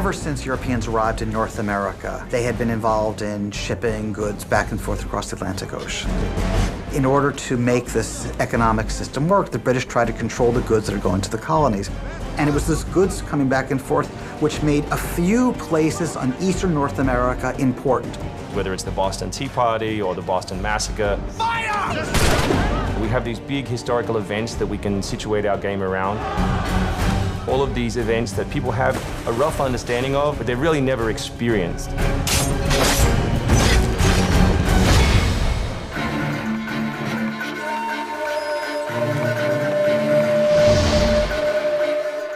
Ever since Europeans arrived in North America, they had been involved in shipping goods back and forth across the Atlantic Ocean. In order to make this economic system work, the British tried to control the goods that are going to the colonies. And it was this goods coming back and forth which made a few places on eastern North America important. Whether it's the Boston Tea Party or the Boston Massacre. Fire! We have these big historical events that we can situate our game around. All of these events that people have a rough understanding of, but they've really never experienced.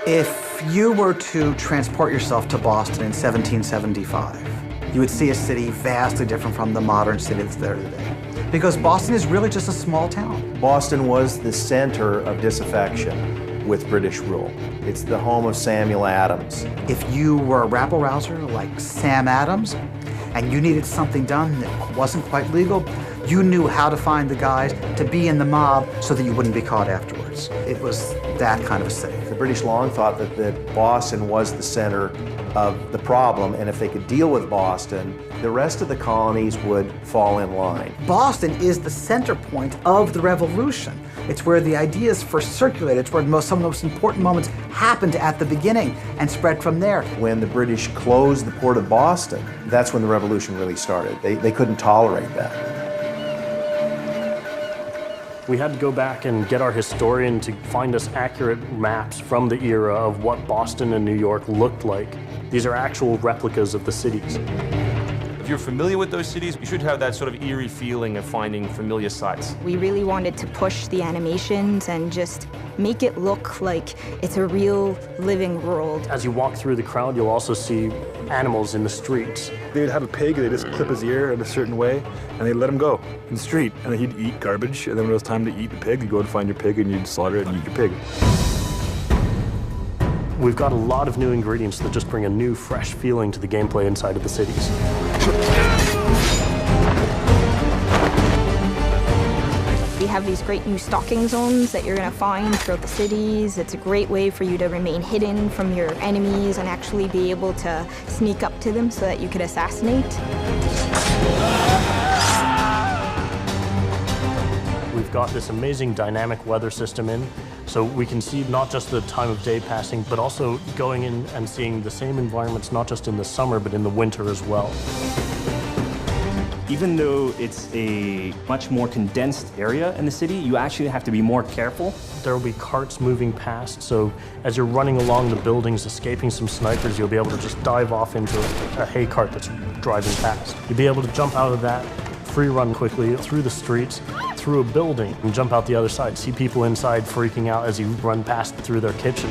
If you were to transport yourself to Boston in 1775, you would see a city vastly different from the modern city that's there today. Because Boston is really just a small town. Boston was the center of disaffection with British rule. It's the home of Samuel Adams. If you were a rabble-rouser like Sam Adams, and you needed something done that wasn't quite legal, you knew how to find the guys to be in the mob so that you wouldn't be caught afterwards. It was that kind of a city. The British long thought that Boston was the center of the problem, and if they could deal with Boston, the rest of the colonies would fall in line. Boston is the center point of the Revolution. It's where the ideas first circulated. It's where some of the most important moments happened at the beginning and spread from there. When the British closed the port of Boston, that's when the Revolution really started. They couldn't tolerate that. We had to go back and get our historian to find us accurate maps from the era of what Boston and New York looked like. These are actual replicas of the cities. If you're familiar with those cities, you should have that sort of eerie feeling of finding familiar sights. We really wanted to push the animations and just make it look like it's a real living world. As you walk through the crowd, you'll also see animals in the streets. They'd have a pig, they'd just clip his ear in a certain way, and they'd let him go in the street. And then he'd eat garbage, and then when it was time to eat the pig, you'd go and find your pig, and you'd slaughter it and eat your pig. We've got a lot of new ingredients that just bring a new, fresh feeling to the gameplay inside of the cities. We have these great new stalking zones that you're going to find throughout the cities. It's a great way for you to remain hidden from your enemies and actually be able to sneak up to them so that you could assassinate. We've got this amazing dynamic weather system in, so we can see not just the time of day passing, but also going in and seeing the same environments, not just in the summer, but in the winter as well. Even though it's a much more condensed area in the city, you actually have to be more careful. There will be carts moving past, so as you're running along the buildings, escaping some snipers, you'll be able to just dive off into a hay cart that's driving past. You'll be able to jump out of that, free run quickly through the streets, through a building, and jump out the other side. See people inside freaking out as you run past through their kitchen.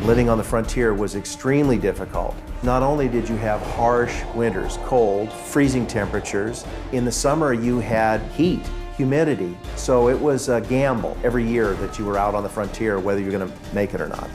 Living on the frontier was extremely difficult. Not only did you have harsh winters, cold, freezing temperatures, in the summer you had heat, humidity, so it was a gamble every year that you were out on the frontier, whether you're going to make it or not.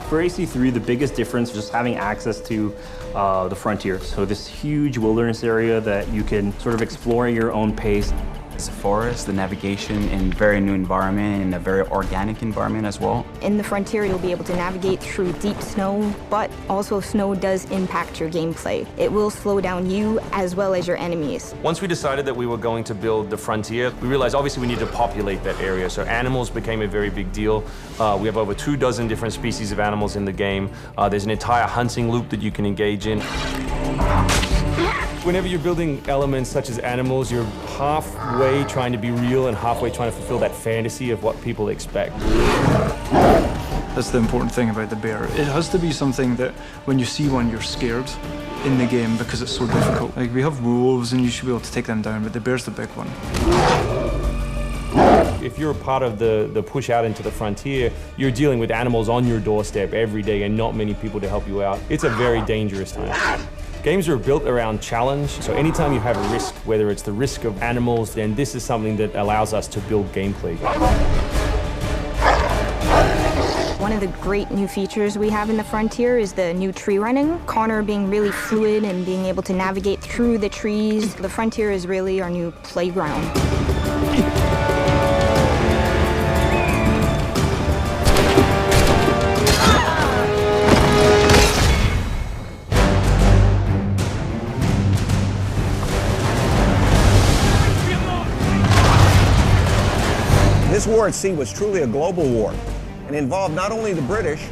For AC3, the biggest difference is just having access to the frontier. So this huge wilderness area that you can sort of explore at your own pace. It's a forest, the navigation in a very new environment, in a very organic environment as well. In the frontier, you'll be able to navigate through deep snow, but also snow does impact your gameplay. It will slow down you as well as your enemies. Once we decided that we were going to build the frontier, we realized obviously we need to populate that area. So animals became a very big deal. We have over 24 different species of animals in the game. There's an entire hunting loop that you can engage in. Whenever you're building elements such as animals, you're halfway trying to be real and halfway trying to fulfill that fantasy of what people expect. That's the important thing about the bear. It has to be something that when you see one, you're scared in the game because it's so difficult. Like, we have wolves and you should be able to take them down, but the bear's the big one. If you're a part of the push out into the frontier, you're dealing with animals on your doorstep every day and not many people to help you out. It's a very dangerous time. Games are built around challenge, so anytime you have a risk, whether it's the risk of animals, then this is something that allows us to build gameplay. One of the great new features we have in the frontier is the new tree running. Connor being really fluid and being able to navigate through the trees. The frontier is really our new playground. war at sea was truly a global war and involved not only the British,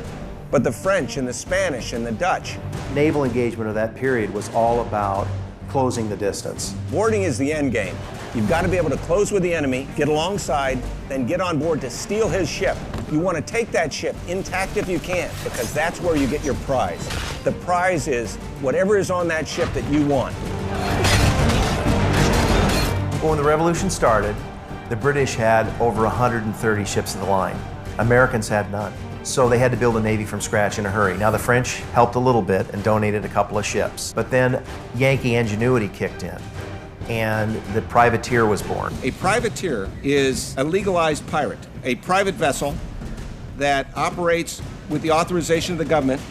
but the French and the Spanish and the Dutch. Naval engagement of that period was all about closing the distance. Boarding is the end game. You've got to be able to close with the enemy, get alongside, then get on board to steal his ship. You want to take that ship intact if you can, because that's where you get your prize. The prize is whatever is on that ship that you want. When the revolution started, the British had over 130 ships of the line. Americans had none. So they had to build a navy from scratch in a hurry. Now the French helped a little bit and donated a couple of ships. But then Yankee ingenuity kicked in and the privateer was born. A privateer is a legalized pirate, a private vessel that operates with the authorization of the government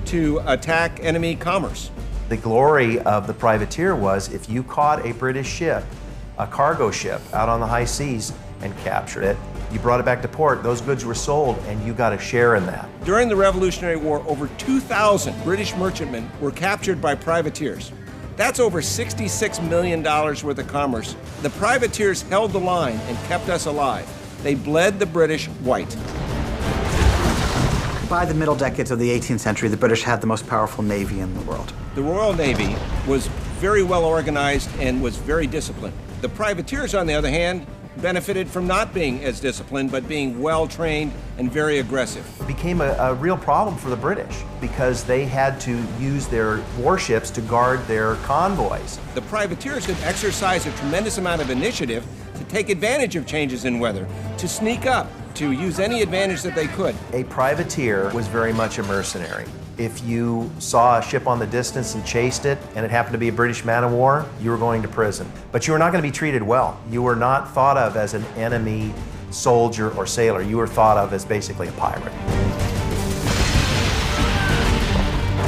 to attack enemy commerce. The glory of the privateer was if you caught a British ship, a cargo ship out on the high seas and captured it, you brought it back to port, those goods were sold, and you got a share in that. During the Revolutionary War, over 2,000 British merchantmen were captured by privateers. That's over $66 million worth of commerce. The privateers held the line and kept us alive. They bled the British white. By the middle decades of the 18th century, the British had the most powerful navy in the world. The Royal Navy was very well organized and was very disciplined. The privateers, on the other hand, benefited from not being as disciplined, but being well-trained and very aggressive. It became a real problem for the British because they had to use their warships to guard their convoys. The privateers could exercise a tremendous amount of initiative to take advantage of changes in weather, to sneak up, to use any advantage that they could. A privateer was very much a mercenary. If you saw a ship on the distance and chased it, and it happened to be a British man of war, you were going to prison. But you were not going to be treated well. You were not thought of as an enemy soldier or sailor. You were thought of as basically a pirate.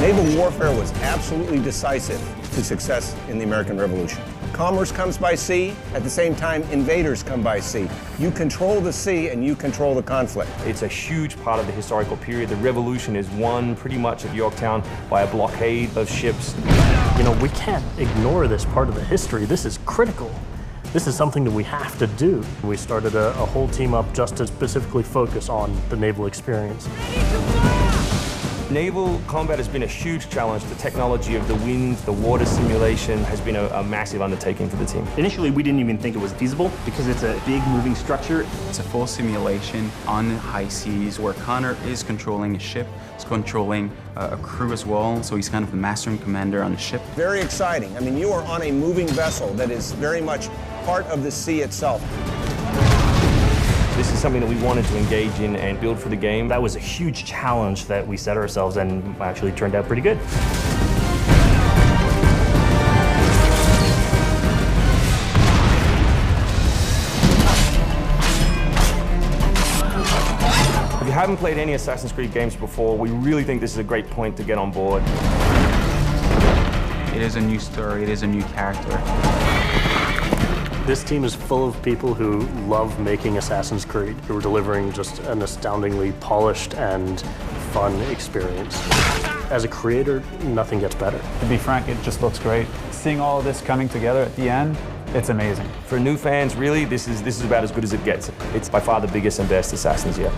Naval warfare was absolutely decisive to success in the American Revolution. Commerce comes by sea, at the same time invaders come by sea. You control the sea and you control the conflict. It's a huge part of the historical period. The revolution is won pretty much at Yorktown by a blockade of ships. You know, we can't ignore this part of the history. This is critical. This is something that we have to do. We started a whole team up just to specifically focus on the naval experience. Naval combat has been a huge challenge. The technology of the wind, the water simulation has been a massive undertaking for the team. Initially, we didn't even think it was feasible because it's a big moving structure. It's a full simulation on the high seas where Connor is controlling a ship, he's controlling a crew as well, so he's kind of the master and commander on the ship. Very exciting. I mean, you are on a moving vessel that is very much part of the sea itself. This is something that we wanted to engage in and build for the game. That was a huge challenge that we set ourselves and actually turned out pretty good. If you haven't played any Assassin's Creed games before, we really think this is a great point to get on board. It is a new story, it is a new character. This team is full of people who love making Assassin's Creed, who are delivering just an astoundingly polished and fun experience. As a creator, nothing gets better. To be frank, it just looks great. Seeing all of this coming together at the end, it's amazing. For new fans, really, this is about as good as it gets. It's by far the biggest and best Assassins yet.